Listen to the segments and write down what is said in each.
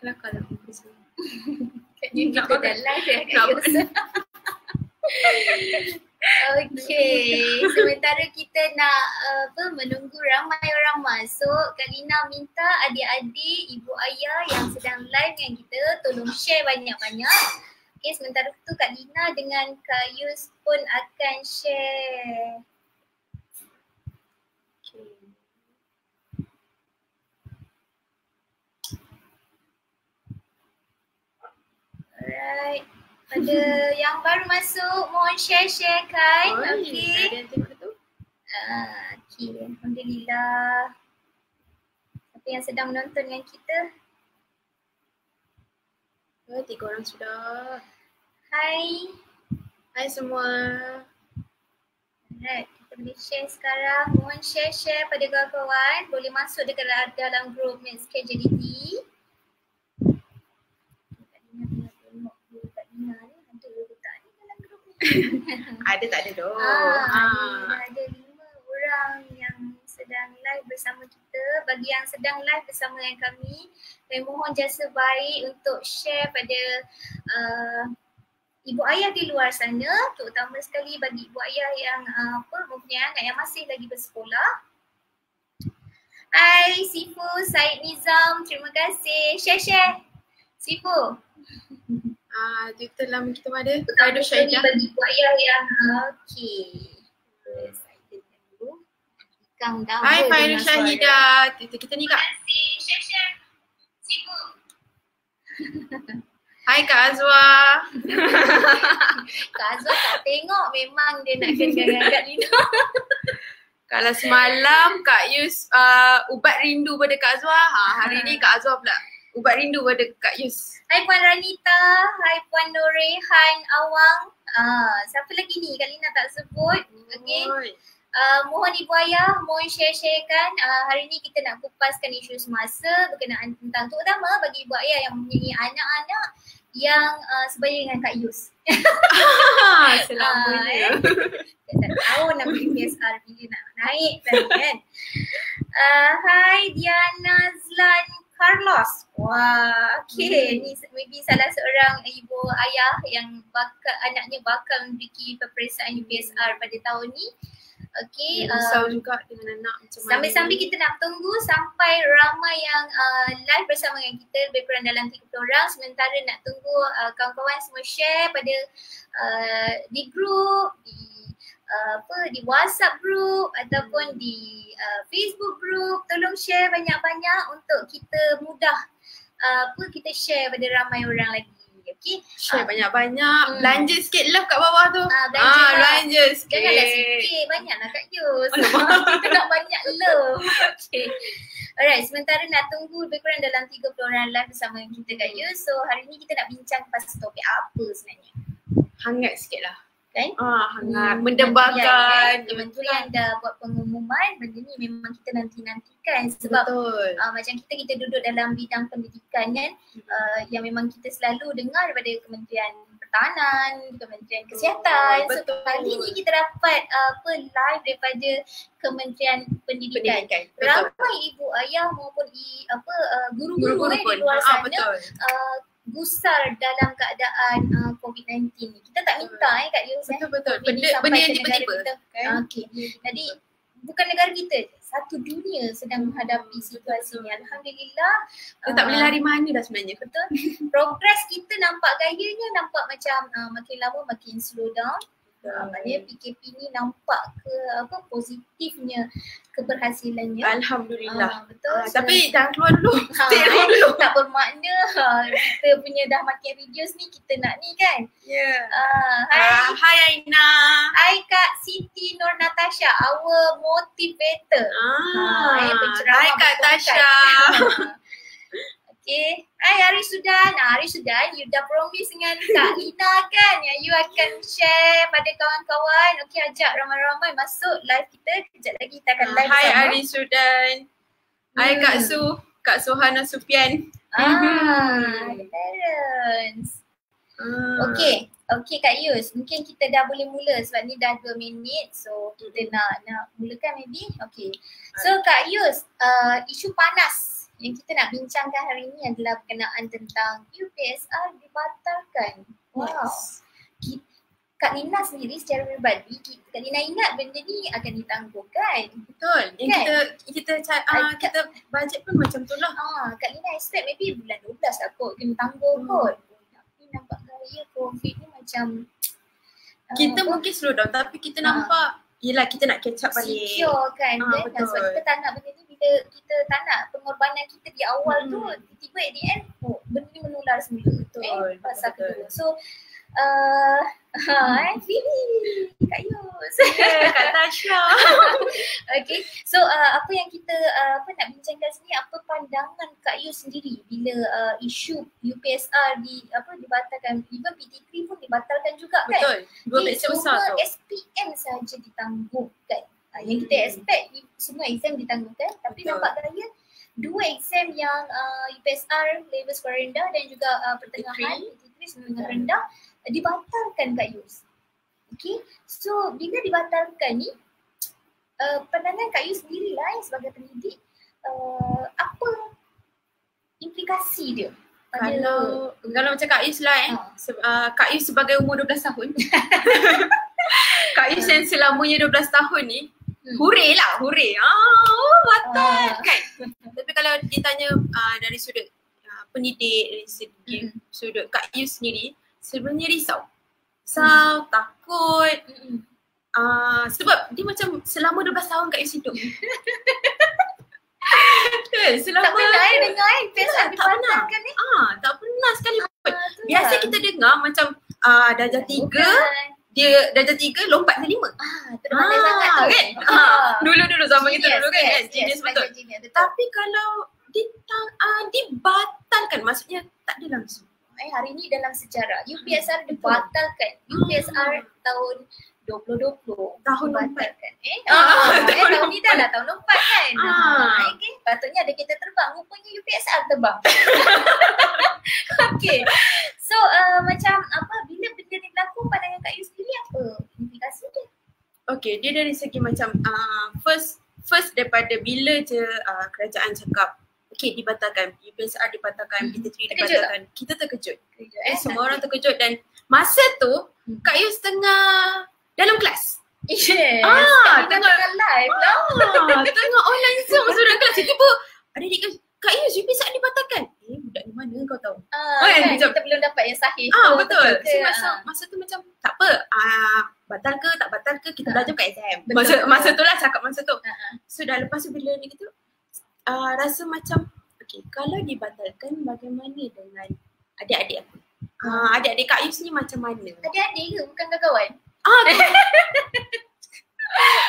kelakar lah. Katnya kita dah live ya Kak Yus. Okay, sementara kita nak menunggu ramai orang masuk, Kak Lina minta adik-adik, ibu ayah yang sedang live dengan kita tolong share banyak-banyak. Okay, sementara tu Kak Lina dengan Kak Yus pun akan share. Okay. Alright. Pada yang baru masuk, mohon share kan. Okay. Ada yang tengok tu. Okay, Alhamdulillah. Siapa yang sedang menonton dengan kita? 3 orang sudah. Hai. Hai semua. Alright, kita boleh share sekarang. Mohon share pada kawan-kawan. Boleh masuk dekat dalam group Maths Casualty. Ada tak ada doh. Ada 5 orang yang sedang live bersama kita. Bagi yang sedang live bersama dengan kami, saya mohon jasa baik untuk share pada ibu ayah di luar sana, terutama sekali bagi ibu ayah yang mempunyai anak yang masih lagi bersekolah. Hai Sifu, Said Nizam, terima kasih. Share. Sifu. Twitter lama kita ada. Terutama sekali bagi ibu ayah yang Hai Fairul Syahidah. Kita ni Kak. Terima kasih. Share. Sifu. Hai Kak Azwa. Kak Azwa tak tengok, memang dia nak kenal Kak Lina. Kalau semalam Kak Yus ubat rindu pada Kak Azwa, hari ni Kak Azwa pula ubat rindu pada Kak Yus. Hai Puan Ranita, hai Puan Norehan Awang. Siapa lagi ni Kak Lina tak sebut. Okay. Mohon ibu ayah, mohon share-sharekan. Hari ni kita nak kupaskan isu semasa berkenaan tentang, terutama bagi ibu ayah yang mempunyai anak-anak yang sebaya dengan Kak Yus. Selamanya. Kita tak tahu nak beli PSR bila nak naik kan. Hai Diana Zlan Carlos. Wah, okay. Ni maybe salah seorang ibu ayah yang anaknya bakal memiliki peperiksaan UPSR pada tahun ni. Okay, risau juga dengan anak macam mana. Sambil kita nak tunggu sampai ramai yang live bersama dengan kita, lebih kurang dalam 30 orang. Sementara nak tunggu kawan-kawan semua share pada di group, di WhatsApp group ataupun di Facebook group. Tolong share banyak-banyak untuk kita mudah kita share pada ramai orang lagi. Okay. Share banyak-banyak. Belanja sikit love kat bawah tu. Belanja sikit. Janganlah sikit, banyaklah Kak Yus. Kita nak banyak love. Okay. Alright, sementara nak tunggu lebih kurang dalam 30 orang live bersama kita Kak Yus. So hari ni kita nak bincang pasal topik apa sebenarnya? Hangat sikit lah. Kan? Hangat, mendebarkan. Kementerian dah buat pengumuman, benda ni memang kita nanti-nantikan sebab macam kita duduk dalam bidang pendidikan kan, yang memang kita selalu dengar daripada Kementerian Pertahanan, Kementerian Kesihatan. So kali ni kita dapat live daripada Kementerian Pendidikan. Ramai ibu ayah maupun guru-guru di luar sana gusar dalam keadaan COVID-19 ni. Kita tak minta Kak Yus. Betul. Benda yang tiba-tiba. Okay. Jadi bukan negara kita, satu dunia sedang menghadapi situasi ni. Alhamdulillah. Kita tak boleh lari mana dah sebenarnya. Betul. Progres kita nampak gayanya nampak macam makin lama makin slow down. Maknanya PKP ni nampak positifnya keberhasilannya. Alhamdulillah. Betul. Tapi jangan keluar dulu. Stay dulu. Tak bermakna kita punya dah makin reduce ni kita nak ni kan. Ya. Hai Aina. Hai Kak Siti Nur Natasha, our motivator. Hai Kak Tasha. Okay. Hai Haris Sudan, you dah promise dengan Kak Lina kan yang you akan share pada kawan-kawan. Okay, ajak ramai-ramai masuk live kita. Kejap lagi kita akan live Hai bersama. Haris Sudan. Hai Kak Suhana Sufian. Parents. Okay Kak Yus, mungkin kita dah boleh mula sebab ni dah 2 minit. So kita nak mulakan maybe. Okay. So Kak Yus, isu panas Yang kita nak bincangkan hari ini adalah berkenaan tentang UPSR dibatalkan. Wow. Yes. Kak Lina sendiri secara pribadi, Kak Lina ingat benda ni akan ditangguhkan. Betul. Yang Kan? kita bajet pun macam tu lah. Kak Lina expect maybe bulan 12 lah kot kena tangguh kot. Tapi nampak gaya COVID ni macam Kita mungkin slow down tapi kita nampak yelah kita nak catch up balik. Secure kan. Betul. Sebab kita tak nak benda ni, bila kita tak nak pengorbanan kita di awal tu, tiba-tiba at the end benda ni menular semula. Betul. Pasal kedua. So Fili, Kak Yus. Kak Tasha. Okay. So apa yang kita nak bincangkan sini, apa pandangan Kak Yus sendiri bila isu UPSR dibatalkan, even PT3 pun dibatalkan juga kan? Betul. Dua peksa besar tu. SPM saja ditangguhkan. Yang kita expect semua exam ditangguhkan, tapi nampak gaya dua exam yang UPSR level sekolah rendah dan juga pertengahan PT3 semenengah rendah dibatalkan Kak Yus. Okay, so bila dibatalkan ni, pandangan Kak Yus sendirilah sebagai pendidik, apa implikasi dia? Kalau macam Kak Yus lah Kak Yus sebagai umur 12 tahun Kak Yus yang selamanya 12 tahun ni hurray lah, hurray. Batal kan. Tapi kalau ditanya dari sudut pendidik, dari sudut Kak Yus sendiri, sebenarnya risau, takut. Sebab dia macam selama 12 tahun Kak Yus hidup. Selama tak pernah dengar UPSR dibatalkan ni. Tak pernah sekali. Biasa kita dengar macam darjah 3, dia darjah 3 lompat ke 5. Terpandai sangat tu kan. Dulu zaman kita dulu kan. Genius betul. Tapi kalau dibatalkan, maksudnya tak ada langsung. Hari ni dalam sejarah UPSR dibatalkan. UPSR tahun 2020 tahun dibatalkan. Tahun ni dah lah tahun 4 kan. Okay. Patutnya ada kita terbang, rupanya UPSR terbang. Okay. So macam bila benda ni berlaku, pandangan Kak Yus sendiri apa implikasi dia? Okay, dia dari segi macam first daripada bila je kerajaan cakap okay dibatalkan, UPSR dibatalkan, PT3 dibatalkan, kita terkejut. Semua orang terkejut dan masa tu Kak Yus tengah dalam kelas. Yes. Tengah live lah. Tengah online Zoom dalam kelas. Tiba adik-adik Kak Yus UPSR dibatalkan. Budak ni mana kau tahu? Kan, kita belum dapat yang sahih. Betul. So masa tu macam tak apa. Batal ke tak batal ke, kita belajar kat exam. Masa tu lah cakap masa tu. So dah lepas tu bila ni gitu rasa macam okay, kalau dibatalkan bagaimana dengan adik-adik aku? Adik-adik Kak Yus ni macam mana? Adik-adik ke? Bukan kawan-kawan?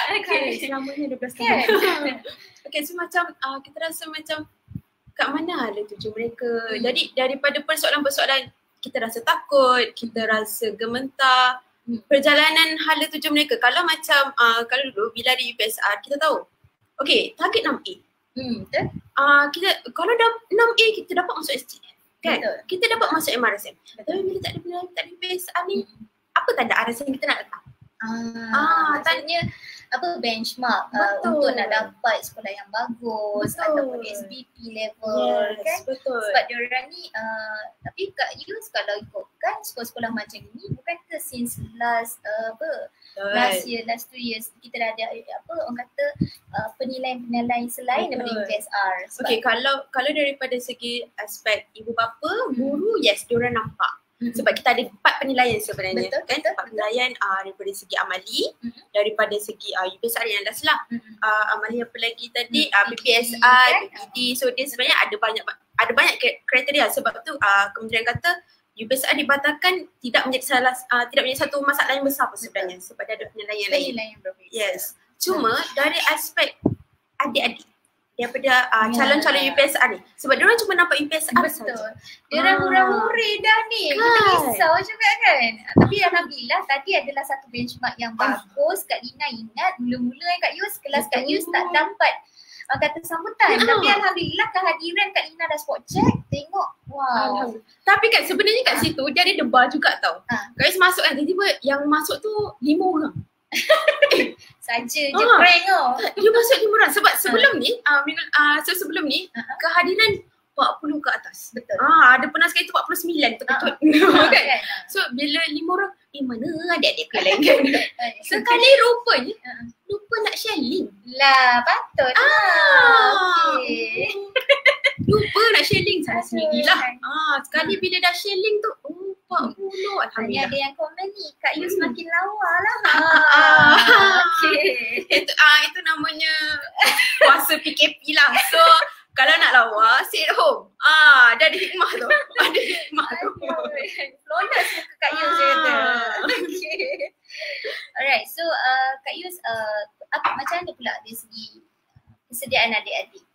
Okay, selamanya 12 tahun. Okay, so macam kita rasa macam kat mana hala tuju mereka. Jadi daripada persoalan-persoalan kita rasa takut, kita rasa gementar, perjalanan hala tuju mereka. Kalau macam kalau dulu bila di UPSR kita tahu okay, target 6A. Betul. Kita kalau dah 6A kita dapat masuk STM kan? Betul. Kita dapat masuk MRSM. Tapi bila tak ada UPSR ni, apa tanda arah yang kita nak letak? Maksudnya benchmark untuk nak dapat sekolah yang bagus ataupun SPP level kan. Betul. Sebab diorang ni tapi Kak Yus kalau ikutkan sekolah-sekolah macam ni, bukan ke since last 2 years kita dah ada orang kata penilaian selain daripada UPSR. Okay, kalau daripada segi aspek ibu bapa, guru, yes diorang nampak. Sebab kita ada 4 penilaian sebenarnya. Betul, 4 penilaian daripada segi amali, daripada segi UPSR yang last lah. Amali apa lagi tadi, PPSI, PPD. So dia sebenarnya ada banyak kriteria. Sebab tu kementerian kata UPSR dibatalkan tidak menjadi satu masalah yang besar pun sebenarnya. Sebab dia ada penilaian lain. Yes. Cuma dari aspek adik-adik daripada calon-calon UPSR ni. Sebab diorang cuma nampak UPSR saja. Diorang hura-hura dah ni. Kita risau juga kan. Tapi Alhamdulillah tadi adalah satu benchmark yang bagus. Kak Lina ingat mula-mula Kak Yus, kelas Kak Yus tak dapat kata sambutan. Tapi Alhamdulillah kehadiran Kak Lina dah spot check. Tengok, wow. Tapi kan sebenarnya kat situ dia ada debar juga tau. Kak Yus masuk kan, tiba-tiba yang masuk tu 5 orang. saja je prank tu. Dia masuk 5 orang sebab sebelum ni sebelum ni kehadiran 40 ke atas. Betul. Ada pernah sekali tu 49 terketut. Kan? So bila 5 orang, mana adik-adik ke lain kan. Sekali rupanya lupa nak share link. Lah, patut Okay. Lupa nak share link sana sendirilah. Sekali bila dah share link tu 40. Hanya Alhamdulillah. ada yang komen ni, Kak Yu semakin lawa lah. Itu namanya puasa PKP lah. So kalau nak lawa, stay at home. Dah ada hikmah tu. Ada hikmah tu. Flawless muka Kak Yu saya kata. Okay. Alright, so Kak Yu macam mana pula dari segi kesediaan adik-adik?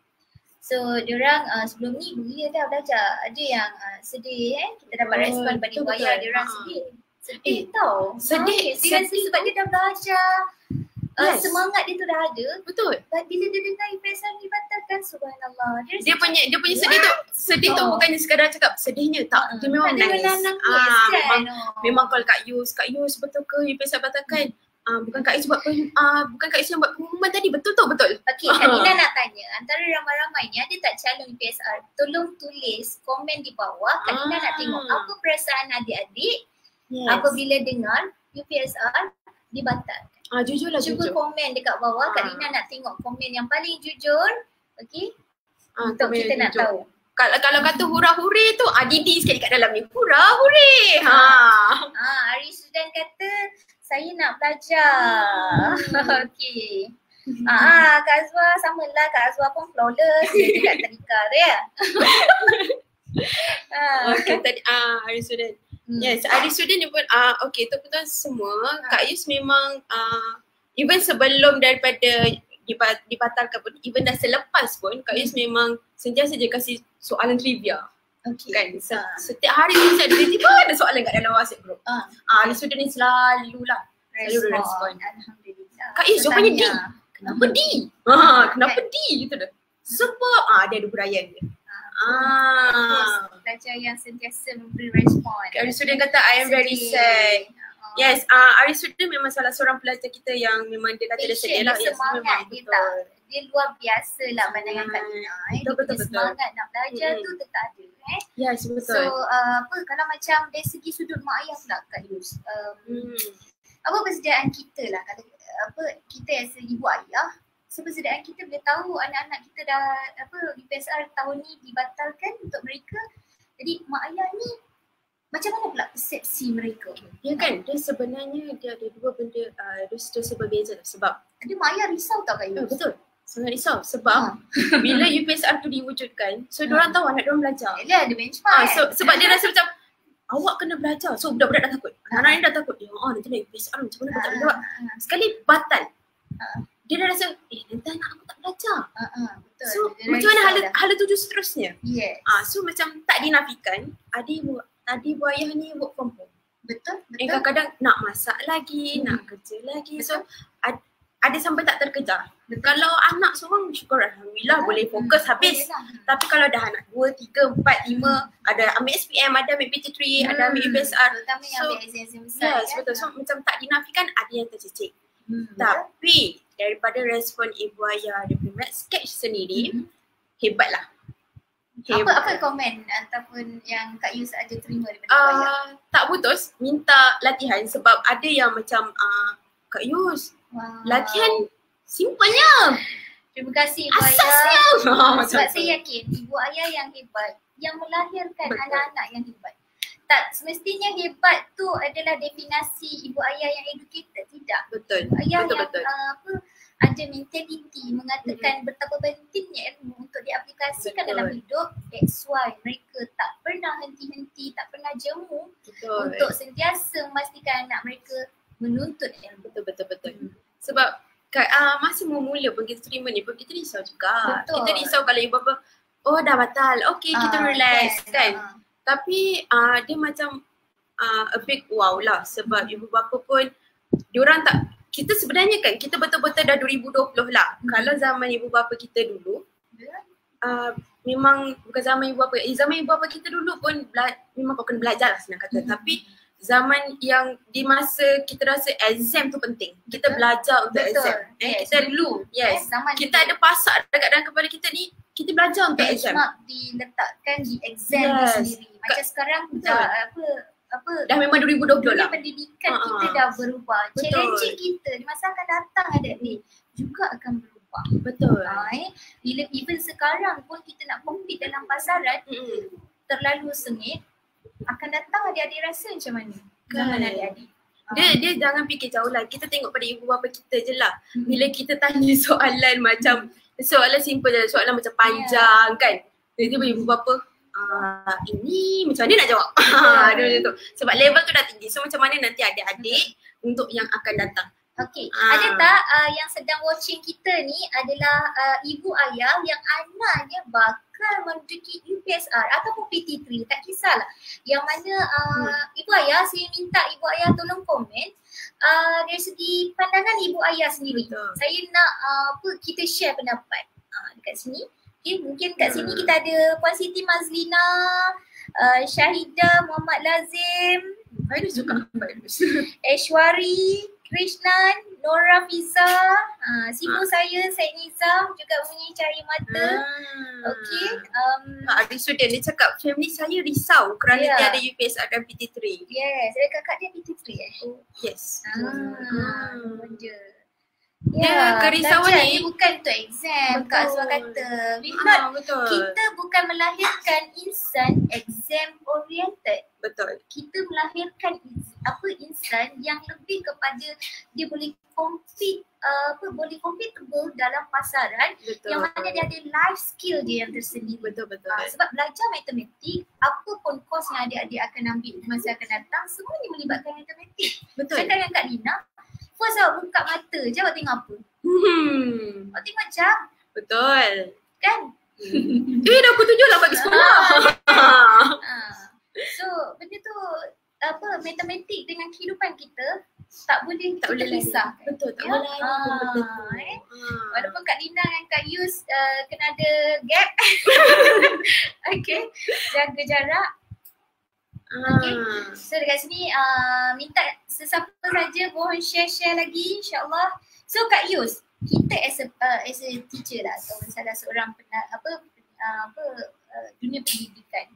So diorang sebelum ni belia dah belajar. Ada yang sedih kita dapat respon pada ibu ayah, diorang sedih tau. Sedih sebab dia dah belajar. Semangat dia tu dah ada. Betul. Bila dia dengar IPSR dibatalkan, subhanallah. Dia punya sedih tu bukannya sekadar cakap sedihnya, tak. Dia memang menangis. Memang call Kak Yus betul ke IPSR batalkan? Bukan Kak Yus buat yang buat pengumuman tadi, betul tu betul. Okey, Kak Nina nak tanya, antara ramai-ramai ni ada tak calon IPSR? Tolong tulis komen di bawah. Kak Nina nak tengok apa perasaan adik-adik apabila dengar UPSR dibatalkan. Jujurlah. Cuba komen dekat bawah. Kak Nina nak tengok komen yang paling jujur. Okey? Untuk kita nak tahu. Kalau kata hura-huri tu, Didi sekali kat dalam ni. Hura-huri. Ari Sudan kata, saya nak belajar. Okey. Kak Azwa samalah. Kak Azwa pun flawless. Dia dekat tadika tu ya. Okay, tadi Ari Sudan. Yes, Ari Sudan ni pun okay, tuan-tuan semua, Kak Yus memang even sebelum daripada dibatalkan pun, even dah selepas pun, Kak Yus memang sentiasa je kasih soalan trivia. Okay. Kan? Setiap hari mesti ada tiba ada soalan kat dalam WhatsApp group. Ari Sudan ni selalu respon. Alhamdulillah. Kak Yus jawapannya D. Kenapa D? Kenapa D gitu dah. Sebab dia ada huraian dia. Pelajar yang sentiasa memberi respon. Ari Sudan kata I am very sad. Yes, Ari Sudan memang salah seorang pelajar kita yang memang dia kata dia sedih lah. Yes, semangat dia luar biasa lah pandangan Kak Nina. Betul. Semangat nak belajar tu tetap ada. Yes, betul. So kalau macam dari segi sudut mak ayah pula Kak Yus, apa persediaan kita lah, kita as ibu ayah, persediaan kita bila tahu anak-anak kita dah UPSR tahun ni dibatalkan untuk mereka. Jadi mak ayah ni macam mana pula persepsi mereka? Ya kan, dia sebenarnya dia ada dua benda dia berbeza sebab ada mak ayah risau tau Kak Yus. Betul. Sangat risau sebab bila UPSR tu diwujudkan, so diorang tahu anak diorang belajar. Dia ada benchmark. Sebab dia rasa macam awak kena belajar. So budak-budak dah takut. Anak-anak ni dah takut. Nanti nak UPSR macam mana aku tak boleh. Sekali batal. Dia dah rasa, nanti anak aku tak belajar. Betul. So macam mana hala tuju seterusnya? Yes. So macam tak dinafikan, adik ibu ayah ni work from home. Betul. Kadang-kadang nak masak lagi, nak kerja lagi. So ada sampai tak terkejar. Kalau anak seorang syukur Alhamdulillah boleh fokus habis. Tapi kalau dah anak 2, 3, 4, 5 ada ambil SPM, ada ambil PT3, ada ambil UPSR. Terutama yang ambil exam besar. Yes, betul. So macam tak dinafikan ada yang tercicik. Tapi daripada respon ibu ayah daripada sketch sendiri, hebatlah. Apa komen ataupun yang Kak Yus ada terima daripada ibu ayah? Tak putus minta latihan sebab ada yang macam Kak Yus, latihan simpelnya. Terima kasih ibu asasnya. Ayah. Sebab saya yakin ibu ayah yang hebat, yang melahirkan anak-anak yang hebat. Tak semestinya hebat tu adalah definisi ibu ayah yang educated, tidak. Betul. Ibu ayah betul. yang ada mentaliti mengatakan betapa pentingnya ilmu untuk diaplikasikan dalam hidup. That's why mereka tak pernah henti-henti, tak pernah jemu untuk sentiasa memastikan anak mereka menuntut ilmu. Betul. Sebab masa mula pun kita terima ni pun kita risau juga. Betul. Kita risau kalau ibu bapa dah batal. Okay, kita relax kan. Tapi dia macam a big wow lah sebab ibu bapa pun diorang tak, kita sebenarnya kan kita betul-betul dah 2020 lah. Kalau zaman ibu bapa kita dulu memang bukan zaman ibu bapa. Zaman ibu bapa kita dulu pun memang kau kena belajar lah senang kata. Tapi zaman yang di masa kita rasa exam tu penting. Kita belajar untuk exam. Kita dulu. Zaman kita ada pasak dekat dalam kepala kita ni, kita belajar untuk exam. Benchmark diletakkan di exam tu sendiri. Macam sekarang dah memang 2020 lah. Pendidikan kita dah berubah. Challenge kita di masa akan datang adik-adik juga akan berubah. Betul. Bila even sekarang pun kita nak compete dalam pasaran terlalu sengit, akan datang adik-adik rasa macam mana? Zaman adik-adik. Dia jangan fikir jauh lah. Kita tengok pada ibu bapa kita je lah. Bila kita tanya soalan macam, soalan simple je, soalan macam panjang kan. Tiba-tiba ibu bapa, ini macam mana nak jawab? Dia macam tu. Sebab level tu dah tinggi. So macam mana nanti adik-adik untuk yang akan datang. Okay. Ada tak yang sedang watching kita ni adalah ibu ayah yang anaknya bakal menduduki UPSR ataupun PT3, tak kisahlah. Yang mana ibu ayah, saya minta ibu ayah tolong komen dari segi pandangan ibu ayah sendiri. Betul. Saya nak kita share pendapat dekat sini. Okay, mungkin kat sini kita ada Puan Siti Mazlina, Syahidah Muhammad Lazim, Aishwari Krishnan, Nora Fiza, Sibu saya, Syed Nizam juga mempunyai cahaya mata. Okey. Ada student dia cakap family saya risau kerana dia ada UPSR dan PT3. Yes, ada kakak dia PT3 Yes. Ya, kerisauan ni bukan untuk exam. Kak Azwar kata. Kita bukan melahirkan insan exam oriented. Betul. Kita melahirkan insan yang lebih kepada dia boleh compete boleh compatible dalam pasaran. Betul. Yang mana dia ada life skill dia yang tersendiri. Betul. Sebab belajar matematik, apa pun course yang adik-adik akan ambil masa akan datang, semuanya melibatkan matematik. Betul. Cakap dengan Kak Lina, first awak buka mata je, awak tengok apa? Awak tengok jam. Betul. Kan? Dah pukul 7 lah bagi sekolah. So benda tu matematik dengan kehidupan kita tak boleh pisah. Betul, tak boleh. Walaupun Kak Lina dan Kak Yus kena ada gap. Okay, jaga jarak. Okay, so dekat sini minta sesiapa saja mohon share lagi, insyaAllah. So Kak Yus, kita as a teacher lah atau salah seorang dunia pendidikan,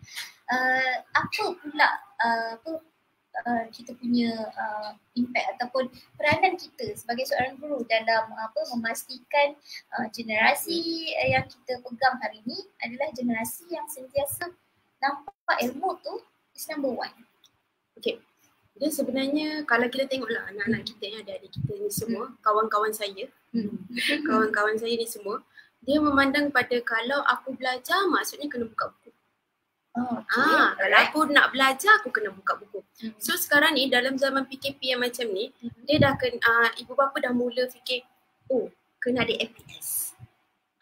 apa pula kita punya impact ataupun peranan kita sebagai seorang guru dalam memastikan generasi yang kita pegang hari ni adalah generasi yang sentiasa nampak ilmu tu is number one. Okay. Dia sebenarnya kalau kita tengoklah anak-anak kita yang ada adik kita ni semua, kawan-kawan saya, kawan-kawan saya ni semua, dia memandang pada kalau aku belajar maksudnya kena buka buku. Kalau aku nak belajar aku kena buka buku. So sekarang ni dalam zaman PKP yang macam ni, dia dah ibu bapa dah mula fikir, kena ada APS.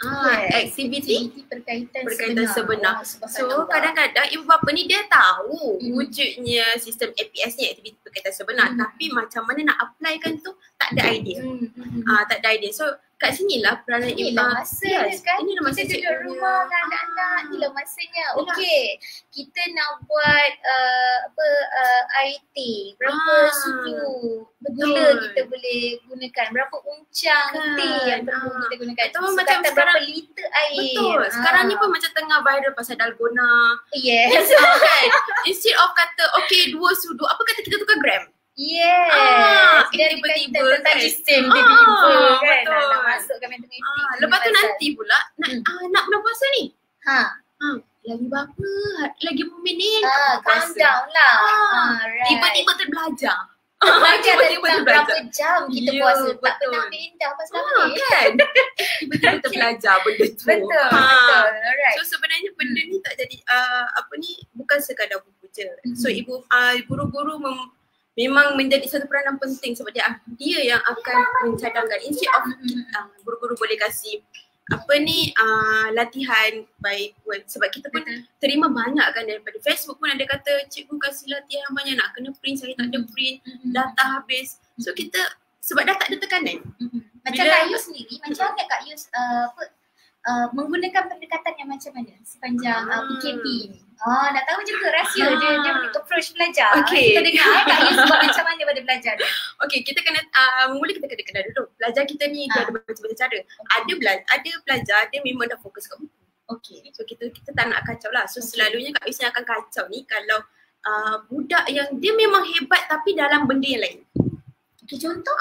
Aktiviti berkaitan sebenar. So kadang-kadang ibu bapa ni dia tahu wujudnya sistem APS ni, aktiviti berkaitan sebenar, tapi macam mana nak apply kan tu tak ada idea. Tak ada idea. So kat sinilah peranan ibu bapa. Inilah masa kita duduk rumah dengan anak-anak, inilah masanya. Okey, kita nak buat IT, berapa sudu gula kita boleh gunakan, berapa uncang teh yang perlu kita gunakan, atau macam berapa liter air. Betul. Sekarang ni pun macam tengah viral pasal dalgona. Yes. Kan? Instead of kata okay 2 sudu, apa kata kita tukar gram? Yes. Dan tiba-tiba tentang kan. sistem tiba-tiba kan. Betul. Nak masukkan matematik. Lepas tu nanti pula nak bulan puasa ni. Lagi berapa? Lagi berapa minit? Countdown lah. Right. Tiba-tiba terbelajar. Belajar tentang berapa jam kita puasa. Tak pernah ambil indah pasal ni. Kan? Tiba-tiba terbelajar benda tu. Betul. Alright. So sebenarnya benda ni tak jadi bukan sekadar buku je. So guru-guru memang menjadi satu peranan penting sebab dia yang akan mencadangkan. Instead of guru-guru boleh kasih latihan by word, sebab kita pun terima banyak kan daripada Facebook pun ada kata cikgu kasih latihan banyak, nak kena print, saya tak ada print, data habis. So kita sebab dah tak ada tekanan. Macam Kak Yus sendiri, macam mana Kak Yus menggunakan pendekatan yang macam mana sepanjang PKP ni? Nak tahu juga rahsia dia approach pelajar. Kita dengar Kak Yus buat macam mana pada belajar dia. Okay, kita kena mula kita kena kenal dulu. Pelajar kita ni dia ada macam-macam cara. Ada pelajar dia memang dah fokus kat buku. Okay. So kita tak nak kacau lah. So selalunya Kak Yus yang akan kacau ni kalau budak yang dia memang hebat tapi dalam benda yang lain. Okay, contoh?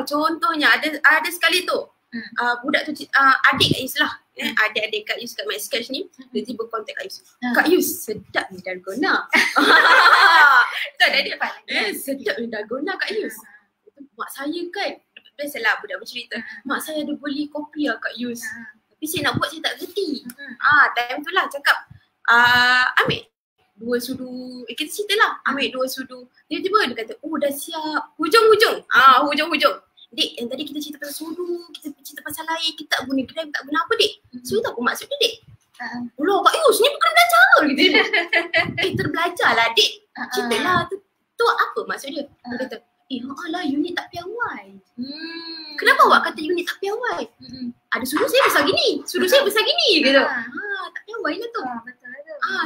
Contohnya ada sekali tu. Budak tu adik Kak Yus lah. Adik-adik Kak Yus kat My Sketch ni dia tiba kontak Kak Yus. Kak Yus, sedap ni dalgona. Tak ada sedap ni dalgona Kak Yus. Mak saya kan, biasalah budak bercerita. Mak saya ada beli kopi lah Kak Yus. Tapi saya nak buat saya tak reti. Time tu lah cakap ambil 2 sudu, kita cerita lah ambil 2 sudu. Tiba-tiba dia kata, dah siap. Hujung-hujung. Hujung-hujung. Dek, yang tadi kita cerita pasal sudu, kita cerita pasal lain, kita tak guna gram, tak guna apa dek? So tahu apa maksud dia dek? Loh Kak Yus, ni bukan belajar gitu. Terbelajar lah dek. Cerita lah tu apa maksud dia? Dia kata, lah unit tak piawai. Kenapa awak kata unit tak piawai? Ada sudu saya besar gini, sudu saya besar gini gitu. Tak piawai lah tu. Betul.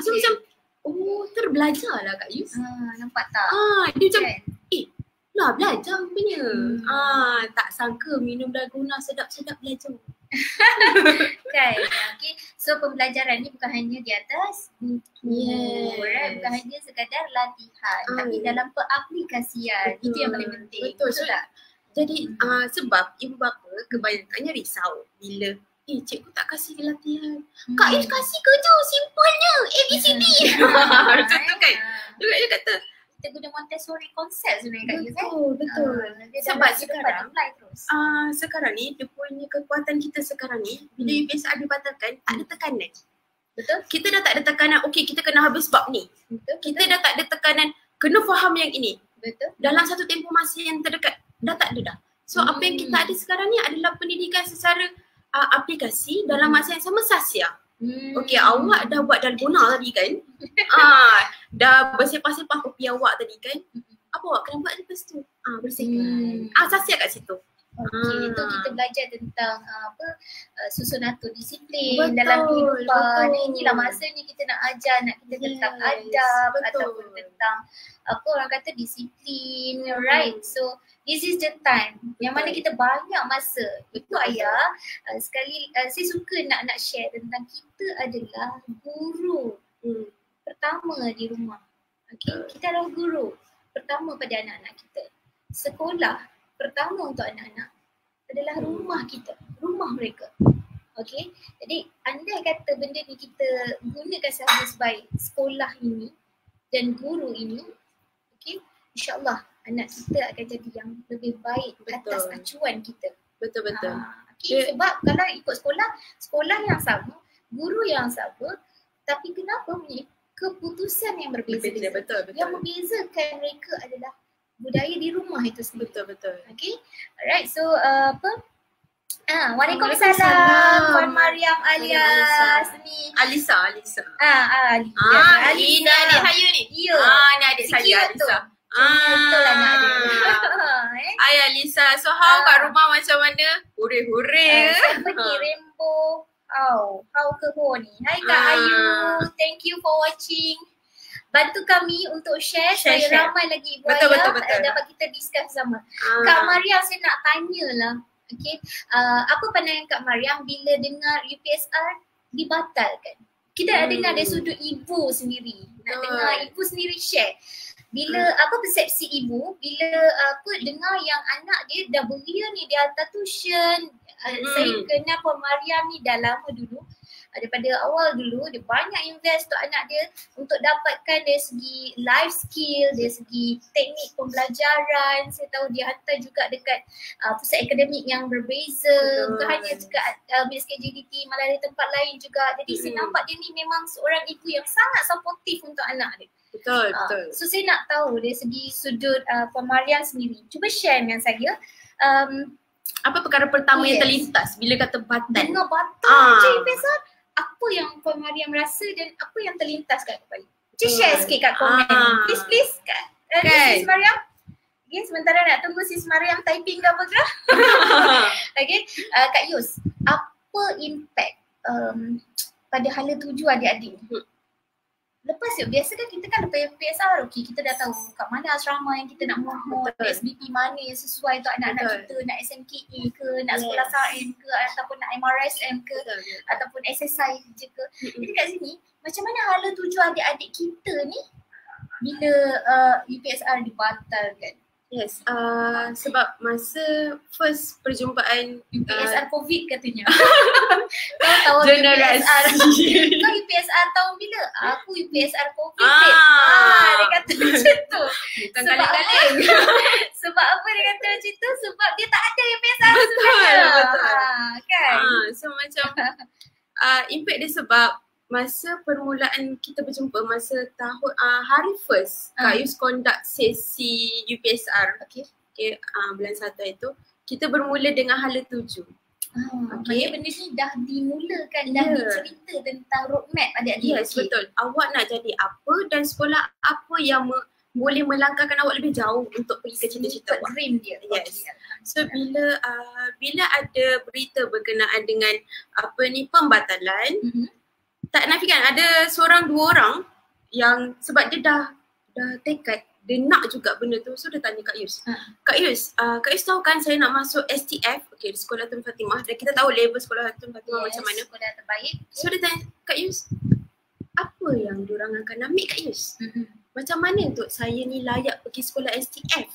So macam, terbelajar lah Kak Yus. Nampak tak? Dia macam, lah belajar punya. Tak sangka minum dalgona sedap-sedap belajar. Kan? Okay. So pembelajaran ni bukan hanya di atas buku, right? Bukan hanya sekadar latihan, tapi dalam peraplikasian. Itu yang paling penting. Betul tak? Jadi sebab ibu bapa kebanyakannya risau bila cikgu tak kasih latihan. Kak Yus kasih kerja simpelnya ABCD. Macam tu kan. Dia kata kita guna Montessori konsep sebenarnya Kak Yus. Betul. Sebab sekarang ni dia punya kekuatan kita sekarang ni bila UPSR dibatalkan tak ada tekanan. Betul. Kita dah tak ada tekanan, okey kita kena habis bab ni. Betul. Kita dah tak ada tekanan kena faham yang ini. Betul. Dalam satu tempoh masa yang terdekat dah tak ada dah. So apa yang kita ada sekarang ni adalah pendidikan secara aplikasi dalam masa yang sama sasia. Okey, awak dah buat dalgona tadi kan? Dah bersepah-sepah kopi awak tadi kan? Apa awak kena buat lepas tu? Bersihkan. Sasia kat situ. Okey, itu kita belajar tentang susunatur disiplin dalam kehidupan. Inilah masanya kita nak ajar anak kita tentang adab ataupun tentang apa orang kata disiplin, right? So this is the time yang mana kita banyak masa. Itu ayah sekali saya suka nak share tentang kita adalah guru pertama di rumah. Okay, kita adalah guru pertama pada anak-anak kita. Sekolah pertama untuk anak-anak adalah rumah kita, rumah mereka. Okay, jadi andai kata benda ni kita gunakan secara sebaik, sekolah ini dan guru ini, okay, insyaAllah anak kita akan jadi yang lebih baik atas acuan kita. Betul. Okay, sebab kalau ikut sekolah yang sama, guru yang sama, tapi kenapa punya keputusan yang berbeza-beza. Betul. Yang membezakan mereka adalah budaya di rumah itu sendiri. Betul. Okay. Alright, so Waalaikumsalam Puan Mariam alias ni Alisa. Ini adik saya ni. Ya. Ni adik saya Alisa. Betul anak dia. Hai Alisa, so how kat rumah macam mana? Hore-hore. Siapa ni Rainbow? How ke ho ni? Hai Kak Ayu, thank you for watching. Bantu kami untuk share supaya ramai lagi ibu ayah dapat kita discuss sama. Kak Mariam, saya nak tanyalah. Okay, apa pandangan Kak Mariam bila dengar UPSR dibatalkan? Kita dah dengar dari sudut ibu sendiri. Nak dengar ibu sendiri share. Bila apa persepsi ibu bila dengar yang anak dia dah belia ni, dia hantar tuition. Saya kenal Puan Mariam ni dah lama dulu. Daripada awal dulu dia banyak invest untuk anak dia untuk dapatkan dari segi life skill, dari segi teknik pembelajaran. Saya tahu dia hantar juga dekat pusat akademik yang berbeza, bukan hanya dekat MSKJDT, malah di tempat lain juga. Jadi saya nampak dia ni memang seorang ibu yang sangat supportive untuk anak dia. Betul. So saya nak tahu dari segi sudut Puan Mariam sendiri, cuba share dengan saya apa perkara pertama yang terlintas bila kata batal? Dengar batal je UPSR, apa yang Puan Mariam rasa dan apa yang terlintas kat kepala? Cuba share sikit kat komen. Please Kak Sis Mariam. Okay, sementara nak tunggu Sis Mariam typing ke apa ke? Okay, Kak Yus, apa impact pada hala tuju adik-adik. Lepas tu, biasa kan kita kan lepas PSR, okey, kita dah tahu kat mana asrama yang kita nak mohon, SBP mana yang sesuai untuk anak-anak kita, nak SMKA ke, nak sekolah SAIM ke, ataupun nak MRSM ke, ataupun SSI je ke. Jadi kat sini, macam mana hala tuju adik-adik kita ni bila UPSR dibatalkan? Yes, sebab masa first perjumpaan UPSR COVID katanya. Kau tahu generasi. Kau UPSR tahun bila? Aku UPSR COVID. Dia kata macam tu. Bukan kaleng-kaleng. Sebab apa dia kata macam tu? Sebab dia tak ada UPSR sebenarnya. Betul. Kan? So macam impact dia sebab masa permulaan kita berjumpa masa tahun hari first Kak Yus conduct sesi UPSR. Okay, bulan 1 itu kita bermula dengan hala tuju. Okay, benda ni dah dimulakan, dah dicerita tentang roadmap adik-adik. Yes, betul. Awak nak jadi apa dan sekolah apa yang boleh melangkahkan awak lebih jauh untuk pergi ke cita-cita awak. Dream dia. Yes. So bila ada berita berkenaan dengan pembatalan, tak nafikan ada seorang dua orang yang sebab dia dah tekad dia nak juga benda tu, so dia tanya Kak Yus. Kak Yus tahu kan saya nak masuk STF, okay, Sekolah Tun Fatimah, dan kita tahu level Sekolah Tun Fatimah macam mana. Sekolah terbaik. So dia tanya Kak Yus, apa yang diorang akan ambil Kak Yus? Macam mana untuk saya ni layak pergi sekolah STF?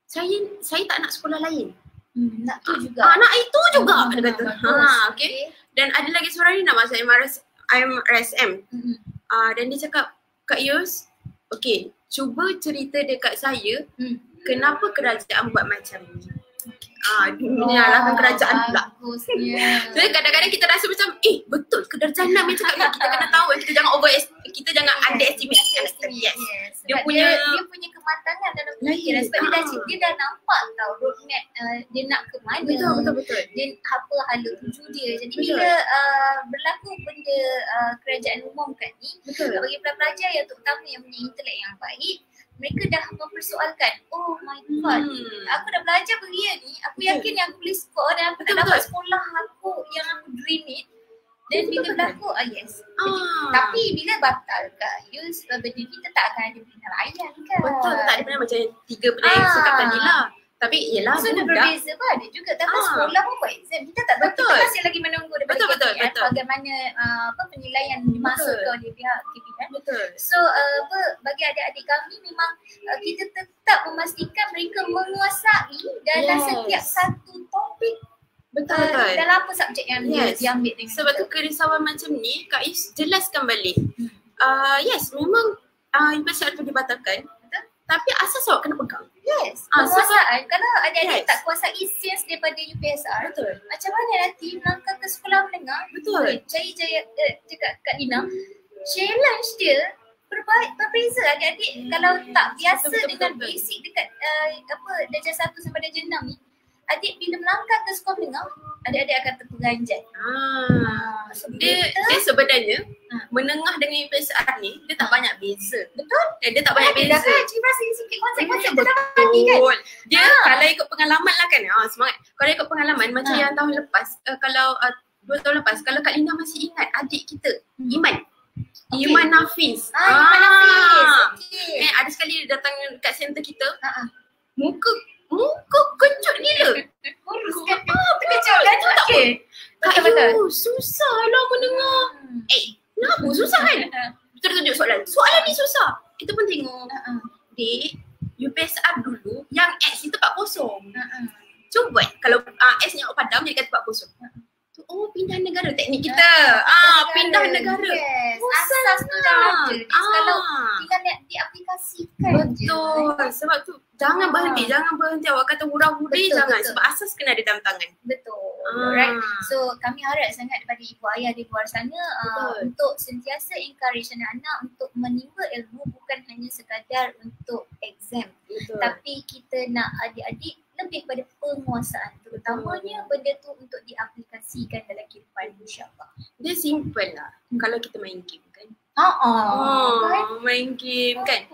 Saya tak nak sekolah lain. Nak tu juga. Nak itu juga dia kata. Okay. Dan ada lagi seorang ni nak masuk MRSM. Dan dia cakap, Kak Yus, okay, cuba cerita dekat saya kenapa kerajaan buat macam ni. Menyalahkan kerajaan pula. Jadi kadang-kadang kita rasa macam betul ke Darjana yang cakap ni. Kita kena tahu, kita jangan underestimate. Yes. Dia punya kematangan dalam pemikiran sebab dia dah nampak tahu roadmap dia nak ke mana. Betul. Dia apa hala tuju dia. Jadi bila berlaku benda kerajaan umumkan ni, bagi pelajar yang terutama yang punya intelek yang baik, mereka dah mempersoalkan, oh my god, aku dah belajar beria ni, aku yakin yang aku boleh skor dan aku nak dapat sekolah aku yang aku dream it. Dan bila berlaku, yes. Tapi bila batal Kak Yus, benda kita tak akan ada penilaian kan? Betul, tak ada macam 3 benda yang cakap tadi lah. Tapi yelah, so dia berbeza pun ada juga. Tapi sekolah pun buat exam. Kita tak tahu, kita masih lagi menunggu daripada KPM bagaimana penilaian dimasukkan oleh pihak KPM. Betul. So bagi adik-adik kami memang kita tetap memastikan mereka menguasai dalam setiap satu topik. Betul. Dalam apa subjek yang diambil dengan sebab tu kerisauan macam ni, Kak Is jelaskan balik. Yes, memang UPSR tu dibatalkan. Tapi asas awak kena pegang. Yes, penguasaan. Kalau adik-adik tak kuasai sains daripada UPSR, macam mana nanti melangkah ke sekolah menengah? Betul. Jaya cakap Kak Nina, challenge dia berbeza adik-adik. Kalau tak biasa dengan basic dekat darjah 1 sampai darjah 6 ni, adik bila melangkah ke sekolah menengah, adik-adik akan terperanjat. Dia sebenarnya menengah dengan UPSR ni, dia tak banyak beza. Betul? Dia tak banyak beza. Dia dah cuma sikit konsep-konsep tu dah lagi kan? Dia kalau ikut pengalaman lah kan, semangat. Kalau ikut pengalaman macam yang tahun lepas, kalau 2 tahun lepas, kalau Kak Lina masih ingat adik kita, Iman. Iman Nafis. Iman Nafis. Ada sekali dia datang kat center kita, muka kejut gila. Terkejut kan? Okay. Kak Yu, susah lah mendengar. Kenapa susah kan? Kita tunjuk soalan ni susah. Kita pun tengok. Dek, UPSR dulu yang X ni tempat kosong. Cuba kalau X ni awak padam jadi kata tempat kosong. Pindah negara teknik kita. Pindah negara. Yes. Asas tu dah ada. Kalau tinggal diaplikasikan. Betul. Sebab tu jangan berhenti awak kata hurau-huri, jangan. Sebab asas kena ada dalam tangan. Betul. Right. So kami harap sangat daripada ibu ayah di luar sana untuk sentiasa encourage anak-anak untuk menimba ilmu, bukan hanya sekadar untuk exam. Tapi kita nak adik-adik lebih pada penguasaan, terutamanya benda tu untuk diaplikasikan dalam kehidupan, insyaAllah. Dia simple lah kalau kita main game kan. Main game kan.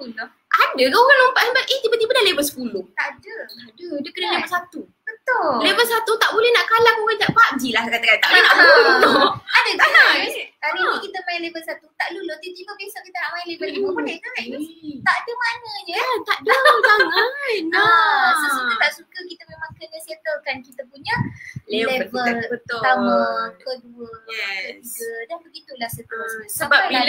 Ada ke orang lompat hebat tiba-tiba dah level 10? Tak ada. Dia kena level 1. Betul. Level 1 tak boleh nak kalah pun macam PUBG lah kata-kata. Tak boleh nak bunuh. Ada Tak nak. hari ni kita main level 1 tak lulus, tiba-tiba besok kita nak main level 5. Boleh kan? Tak ada maknanya. Tak ada, jangan. So suka tak suka kita memang kena settlekan kita punya level betul. pertama, kedua, Yes. ketiga dan begitulah seterusnya. Sebab Sampailah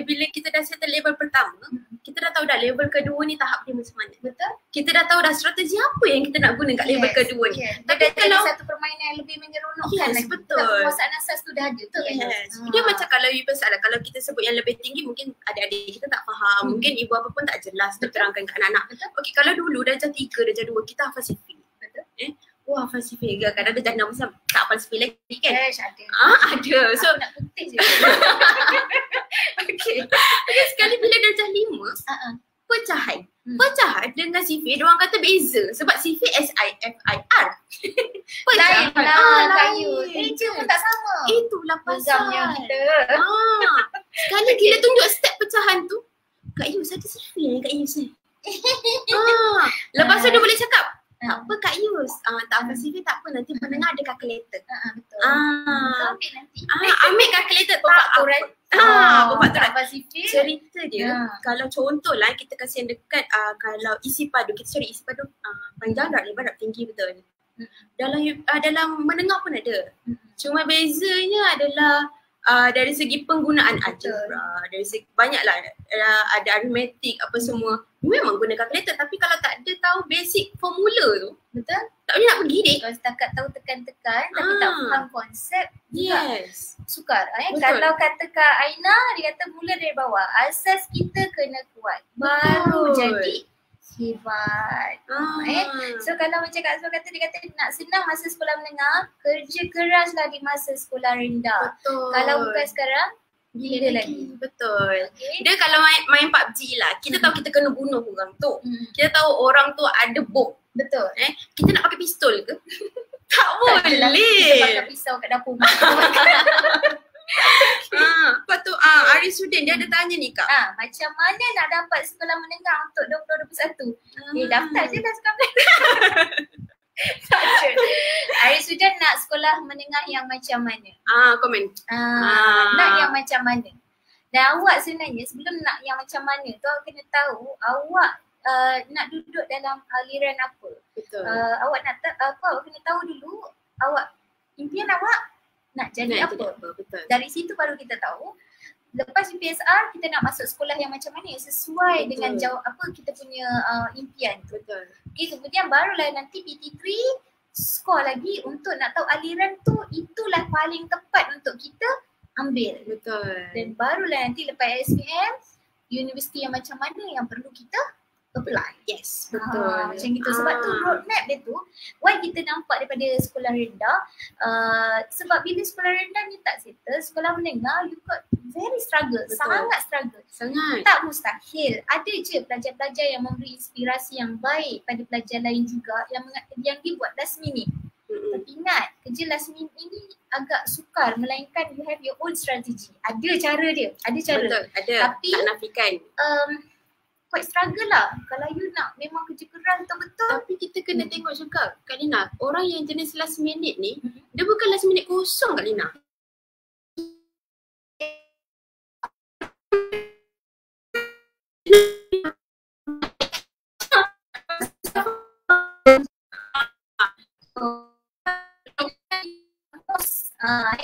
bila kita dah settle level pertama, kita dah tahu dah level kedua ni tahap dia macam mana. betul. Kita dah tahu dah strategi apa yang kita nak guna kat level kedua ni. Tapi kalau satu permainan yang lebih menyeronokkan Yes, lagi. betul. Penguasaan asas tu dah ada tu. Yes. Dia macam kalau you pasal kalau kita sebut yang lebih tinggi mungkin adik-adik kita tak faham. Mungkin ibu apa pun tak jelas nak terangkan kat anak-anak. Okey, kalau dulu darjah 3, darjah 2 kita hafal sifir. Betul. Wah, hafal sifir ke? Kadang darjah 6 pasal tak hafal sifir lagi kan? Ada. Ada. So Aku nak putih je. okey. Sekali bila darjah 5 pecahan. Pecahan dengan sifir diorang kata beza sebab sifir SIFIR. Lain lah kayu. Eja pun tak sama. Itulah pasal. Geramnya kita. Sekali gila tunjuk step pecahan tu. Kak Yus ada sifir Kak Yus ni. Lepas tu dia boleh cakap, tak apa Kak Yus, tak apa sifir tak apa, nanti pendengar ada kalkulator. Betul. Kau ambil nanti. Ambil kalkulator tak Pemfakturan. pemfakturan. Apa sifir? Cerita dia, kalau contoh lah kita kasi yang dekat, kalau isi padu, kita cari isi padu panjang tak, lebar tak, tinggi betul. Dalam menengah pun ada. Cuma bezanya adalah dari segi penggunaan algebra, dari segi banyaklah ada arithmetic apa semua. Memang guna kalkulator tapi kalau tak ada tahu basic formula tu, Betul. tak boleh nak pergi dek. Kalau setakat tahu tekan-tekan tapi tak faham konsep juga Yes. sukar. Betul. Kalau kata Kak Aina, dia kata mula dari bawah. Asas kita kena kuat. Baru jadi hebat. So kalau macam Kak Azwar kata, dia kata nak senang masa sekolah menengah, kerja keraslah di masa sekolah rendah. Betul. Kalau bukan sekarang, gila lagi. Betul. Okay. Dia kalau main PUBG lah, kita tahu kita kena bunuh orang tu. Kita tahu orang tu ada bom. Betul. Kita nak pakai pistol ke? Tak Tak adalah, boleh. kita pakai pisau kat dapur. Lepas tu Arisuddin dia ada tanya ni Kak. Macam mana nak dapat sekolah menengah untuk 2021? Daftar je lah sekarang. Arisuddin nak sekolah menengah yang macam mana? Komen. Nak yang macam mana? Dan awak sebenarnya sebelum nak yang macam mana tu, awak kena tahu awak nak duduk dalam aliran apa. Betul. Awak nak awak kena tahu dulu awak impian awak nak jadi apa. Betul. Dari situ baru kita tahu lepas UPSR kita nak masuk sekolah yang macam mana yang sesuai dengan jawab apa kita punya impian tu. Betul. Okay, kemudian barulah nanti PT3 skor lagi untuk nak tahu aliran tu itulah paling tepat untuk kita ambil. Betul. Dan barulah nanti lepas SPM universiti yang macam mana yang perlu kita apply. Yes, betul. Macam gitu. Sebab tu roadmap dia tu, why kita nampak daripada sekolah rendah, sebab bila sekolah rendah ni tak settle, sekolah menengah you got very struggle. Betul. Sangat struggle. Sangat. Tak mustahil. Ada je pelajar-pelajar yang memberi inspirasi yang baik pada pelajar lain juga yang dibuat last minute. Tapi ingat, kerja last minute ini agak sukar melainkan you have your own strategy. Ada cara dia. Ada cara. Betul. Ada. Tapi tak nafikan. quite struggle lah kalau you nak memang kerja keras betul-betul. Tapi kita kena tengok juga Kak Lina, orang yang jenis last minute ni, dia bukan last minute kosong Kak Lina.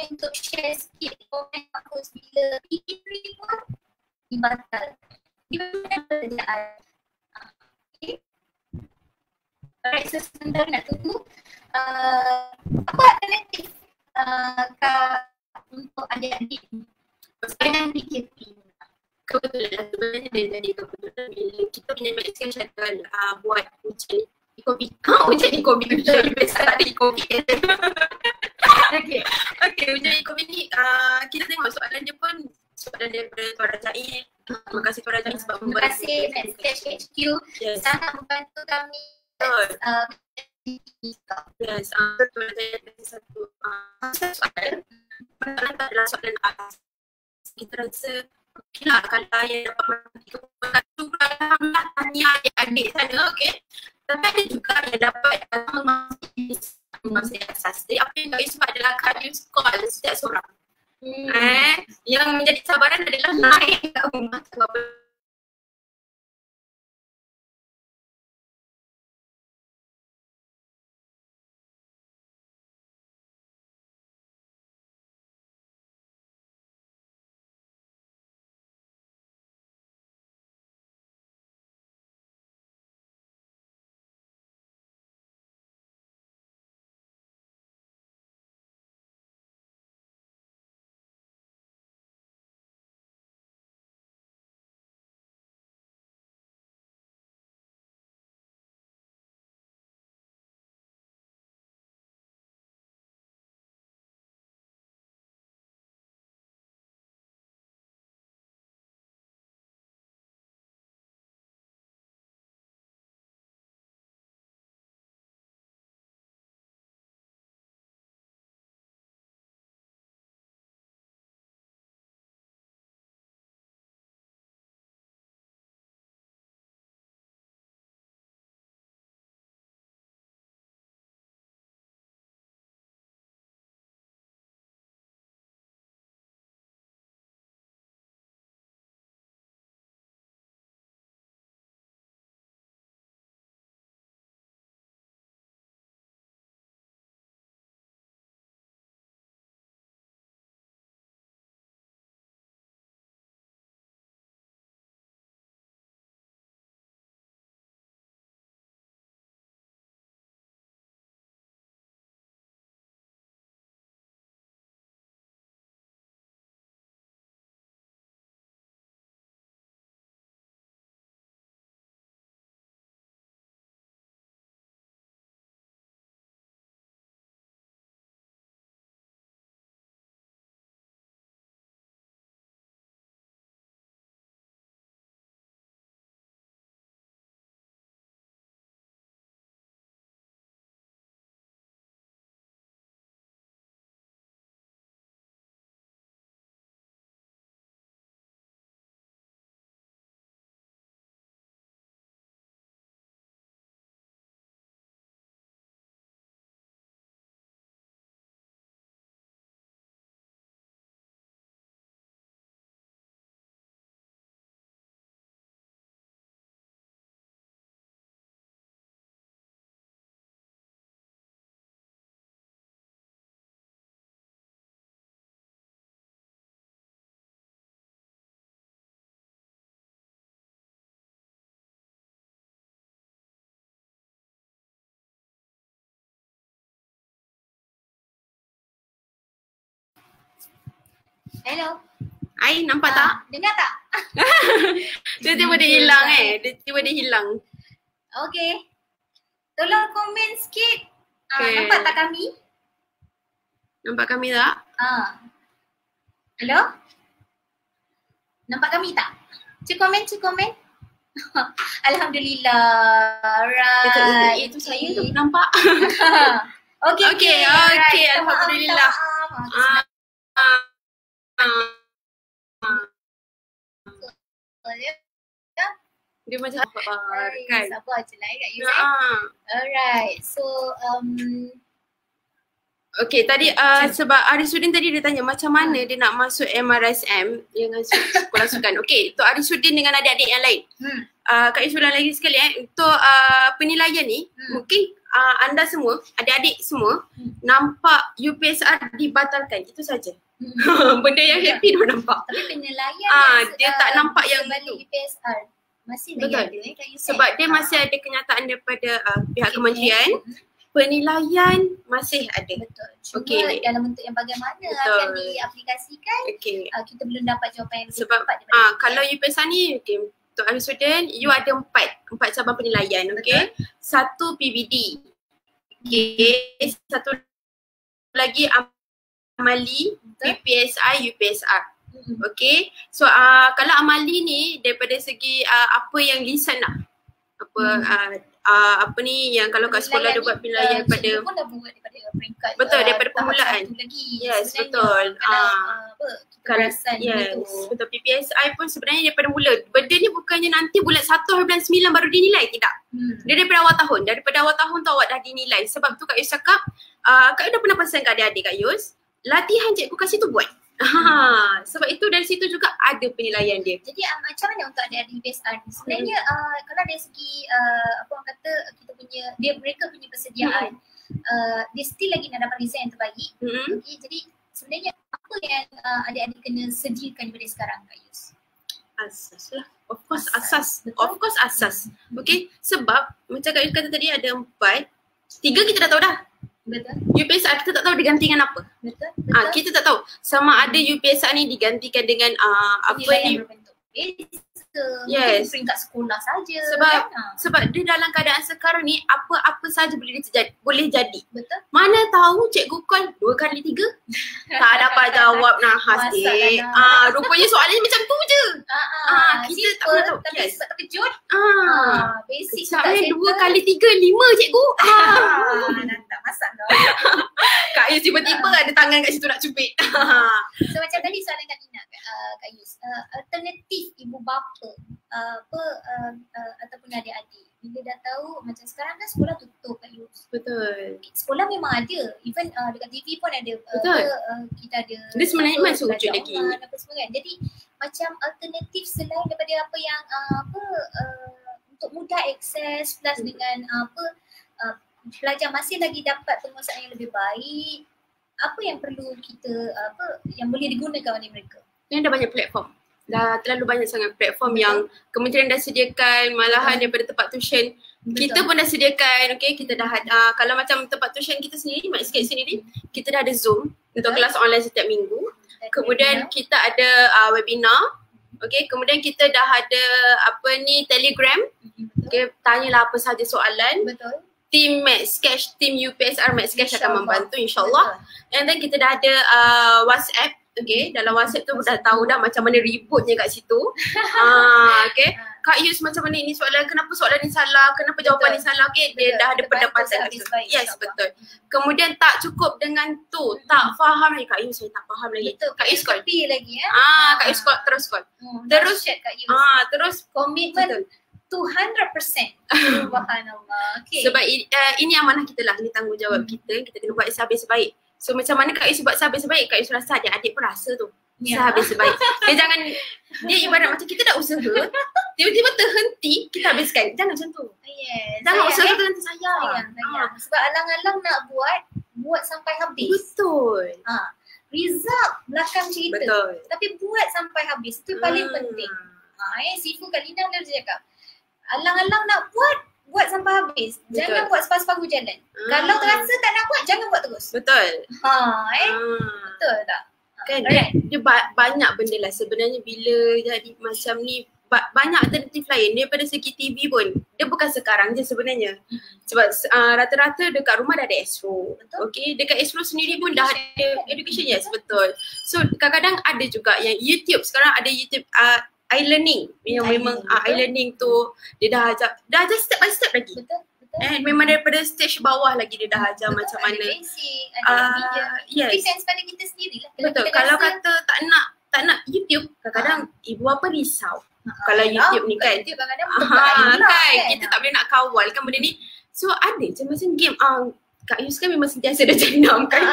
Untuk share sikit komen aku bila PT3 pun dibatal. Gimana kerjaan? Okay. Alright, so sebentar nak tunggu. Apa alternatif untuk adik-adik sekarang PKP? Kebetulan sebenarnya dia jadi kebetulan bila kita punya medicine shuttle buat ujian COVID. Ujian COVID ujian biasa tak ada COVID. Okay, ujian COVID ni kita tengok soalan dia pun soalan daripada Tuan Rajain. Terima kasih Tuan Rajain sebab Terima kasih Medsketch HQ sangat membantu kami. Yes, Tuan Rajain ada satu soalan. Soalan tak adalah soalan atas. Kita rasa okey lah kalau ayah dapat membantu alhamdulillah tahniah adik-adik sana, okey. Tapi ada juga yang dapat masa yang asas. Jadi apa yang Kak Yusof adalah cardio call setiap seorang. Yang menjadi cabaran adalah naik kat rumah. Hello. Ai, nampak tak? Dengar tak? Tiba-tiba dia hilang Tiba-tiba dia hilang. Okay. Tolong komen sikit. Okay. Nampak tak kami? Nampak kami tak? Hello? Nampak kami tak? Cik komen. Alhamdulillah. Alright. Itu saya tu nampak. Okay. Alhamdulillah. Dia macam sabar kan? Sabar je lah Kak Yus. Alright. So okay, tadi sebab Arisuddin tadi dia tanya macam mana dia nak masuk MRSM yang sekolah sukan. Okay, untuk Arisuddin dengan adik-adik yang lain. Kak Yus ulang lagi sekali untuk penilaian ni mungkin anda semua, adik-adik semua nampak UPSR dibatalkan, itu saja. Benda yang happy dia nampak. Tapi penilaian dia tak nampak yang itu. UPSR masih lagi ada Kak Yus. Sebab dia masih ada kenyataan daripada pihak kementerian. Penilaian masih ada. Betul. Cuma dalam bentuk yang bagaimana akan diaplikasikan, kita belum dapat jawapan yang sebab tepat. kalau UPSR ni, untuk Arisuddin, you ada empat cabang penilaian, Satu PVD, satu lagi amali, PPSI, UPSR. So kalau amali ni daripada segi apa yang lisan nak, apa ni yang kalau kat sekolah dia buat penilaian pada pun dah buat daripada peringkat betul daripada tahap permulaan. satu lagi. Yes, Sebenarnya betul. Apa kita perasan Yes, itu. betul. PPSI pun sebenarnya daripada mula. Benda ni bukannya nanti bulan 1 hari bulan 9 baru dinilai, tidak. Dia daripada awal tahun. Daripada awal tahun tu awak dah dinilai. Sebab tu Kak Yus cakap, Kak Yus dah pernah pesan kat adik-adik Kak Yus, latihan cikgu kasih tu buat. Sebab itu dari situ juga ada penilaian dia. Jadi macam mana untuk adik-adik UPSR ni? Sebenarnya kalau dari segi apa orang kata kita punya mereka punya persediaan dia still lagi nak dapat result yang terbaik. Okay, jadi sebenarnya apa yang adik-adik kena sediakan daripada sekarang Kak Yus? Asas lah. Of course asas. Of course asas. Okay, sebab macam Kak Yus kata tadi ada 4. 3 kita dah tahu dah. Betul. UPSR kita tak tahu diganti dengan apa. Betul. Kita tak tahu sama ada UPSR ni digantikan dengan apa ni. Berbentuk beza, Yes. peringkat sekolah saja. Sebab dia dalam keadaan sekarang ni apa-apa saja boleh jadi. Betul. Mana tahu cikgu call 2 kali 3 tak dapat jawab nahas dik. Rupanya soalannya macam tu je. Kita tak pernah tahu. Tapi sebab terkejut. Basic saya 2 kali 3 5 cikgu. Tak masalah. Kak Yus tiba-tiba ada tangan kat situ nak cubit. So macam tadi soalan Kak Tina, Kak Yus, alternatif ibu bapa ataupun adik-adik bila dah tahu macam sekarang kan sekolah tutup Kak Yus. Betul. Sekolah memang ada, even dekat TV pun ada. Kita ada dia sebenarnya masuk wujud lagi apa semua kan. Jadi macam alternatif selain daripada apa yang untuk mudah akses plus dengan pelajar masih lagi dapat penguasaan yang lebih baik, apa yang perlu kita yang boleh digunakan oleh mereka? Ni dah banyak platform. Dah terlalu banyak sangat platform yang kementerian dah sediakan, malahan daripada tempat tuition. Kita pun dah sediakan, okay, kita dah kalau macam tempat tuition kita sendiri, Mak Sikit sendiri, kita dah ada Zoom untuk kelas online setiap minggu. Kemudian kita ada webinar. Okay, kemudian kita dah ada Telegram. Okay, tanyalah apa sahaja soalan. Betul. Team Mathsketch, Team UPSR Mathsketch akan membantu insyaAllah. And then kita dah ada WhatsApp. Okay, dalam WhatsApp tu dah tahu dah macam mana ributnya kat situ. Okay, Kak Yus macam mana ni soalan, kenapa soalan ni salah, kenapa jawapan ni salah. Okay, dia dah ada pendapatan kat situ. Yes, betul. Kemudian tak cukup dengan tu, tak faham lagi. Kak Yus saya tak faham lagi. Kak Yus call. Lagi Kak Yus call, terus call. Terus Kak Yus. Terus komitmen 200%. Subhanallah. Okay. Sebab ini amanah kita lah, ini tanggungjawab kita kena buat sehabis sebaik. So macam mana Kak Yus buat sehabis sebaik, Kak Yus rasa adik-adik pun rasa tu sehabis sebaik. Dia ibarat macam kita dah usaha, tiba-tiba terhenti, kita habiskan. Jangan macam tu. Jangan usaha terhenti, sayang. Sebab alang-alang nak buat sampai habis. Betul. Result belakang cerita. Betul. Tapi buat sampai habis, itu paling penting. Sifu Kak Lina dia cakap, alang-alang nak buat sampai habis. Betul. Jangan buat separuh-separuh jalan. Kalau terasa tak nak buat, jangan buat terus. Betul. Betul tak? Kan dia banyak benda lah sebenarnya bila jadi macam ni. Banyak alternatif lain daripada segi TV pun. Dia bukan sekarang je sebenarnya. Sebab rata-rata dekat rumah dah ada Astro. Okay, dekat Astro sendiri pun dah ada education. Yes, betul. So kadang-kadang ada juga yang YouTube. Sekarang ada YouTube iLearning. Yang memang iLearning tu dia dah ajar step by step lagi. Betul. Memang daripada stage bawah lagi dia dah ajar macam mana. Ada basic, ada media. Yes. Depends pada kita sendiri lah. Betul. Kalau kata tak nak YouTube, kadang-kadang ibu apa risau. Kalau YouTube ni kan. YouTube kadang-kadang kan. Kita tak boleh nak kawal kan benda ni. So ada je macam game. Kak Yus kan memang sentiasa ada jenam kan.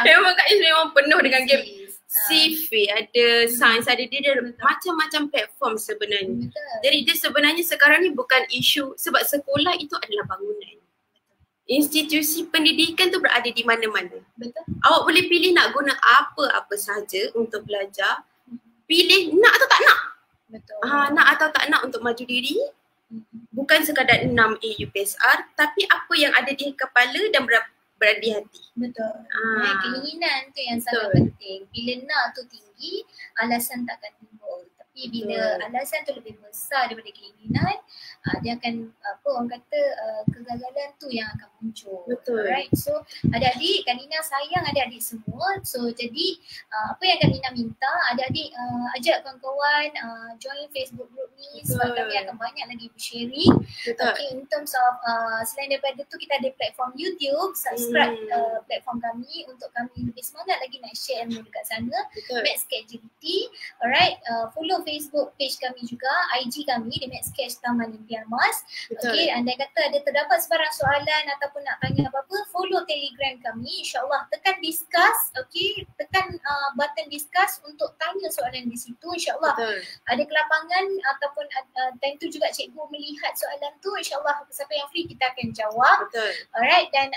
Memang Kak Yus memang penuh dengan game. CV, ada sains, ada dia macam-macam platform sebenarnya. Jadi dia sebenarnya sekarang ni bukan isu sebab sekolah itu adalah bangunan. Institusi pendidikan tu berada di mana-mana. Betul. Awak boleh pilih nak guna apa-apa saja untuk belajar. Pilih nak atau tak nak. Betul. Nak atau tak nak untuk maju diri. Bukan sekadar 6A UPSR tapi apa yang ada di kepala dan berada di hati. Betul. Keinginan tu yang sangat penting. Bila nak tu tinggi, alasan takkan timbul. Tapi Tapi bila alasan tu lebih besar daripada keinginan, dia akan orang kata kegagalan tu yang akan muncul. Betul. Alright. So adik-adik, Kak Nina sayang adik-adik semua. So jadi apa yang Kak Nina minta, adik-adik ajak kawan-kawan join Facebook group ni sebab kami akan banyak lagi sharing. Okay, in terms of selain daripada tu kita ada platform YouTube, subscribe platform kami untuk kami lebih semangat lagi nak share ilmu dekat sana. Mathscache JDT. Alright, follow Facebook page kami juga, IG kami di Mathscache Taman Impian Mas. Okay, andai kata ada terdapat sebarang soalan ataupun nak tanya apa-apa, follow Telegram kami. InsyaAllah tekan discuss, okay, tekan button discuss untuk tanya soalan di situ. InsyaAllah ada kelapangan ataupun time tu juga cikgu melihat soalan tu, InsyaAllah siapa yang free kita akan jawab. Alright, dan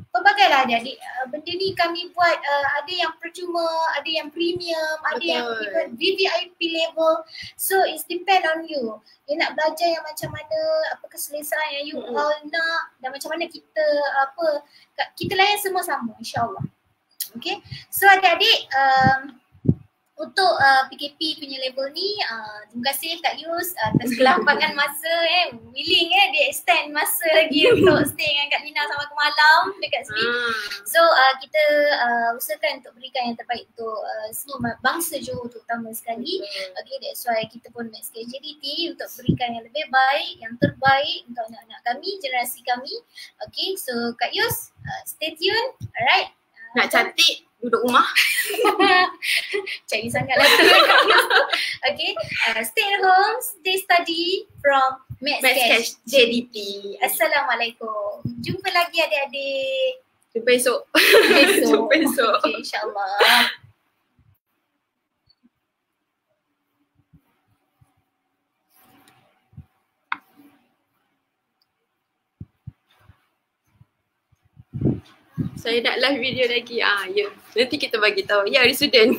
pelbagailah adik-adik, benda ni kami buat ada yang percuma, ada yang premium, ada yang even VVIP level. So it's depend on you. You nak belajar yang macam mana, apa keselesaan yang you all nak, dan macam mana kita layan semua sama, insyaAllah. Okay, so adik-adik, untuk PKP punya level ni, terima kasih Kak Yus atas kelapangan masa, willing dia extend masa lagi untuk stay dengan Kak Nina sampai ke malam dekat sini. So kita usahakan untuk berikan yang terbaik untuk semua bangsa Johor terutama sekali. Okay, that's why kita pun Mathscache JDT untuk berikan yang lebih baik, yang terbaik untuk anak-anak kami, generasi kami. Okay, so Kak Yus, stay tune. Alright. Nak cantik duduk rumah. Cari sangatlah tu. Okay, stay at home, stay study from Mathscache JDT. Assalamualaikum. Jumpa lagi adik-adik. Jumpa esok. Jumpa esok. Okay, insyaAllah. Saya nak live video lagi. Ya. Nanti kita bagi tahu. Ya, student.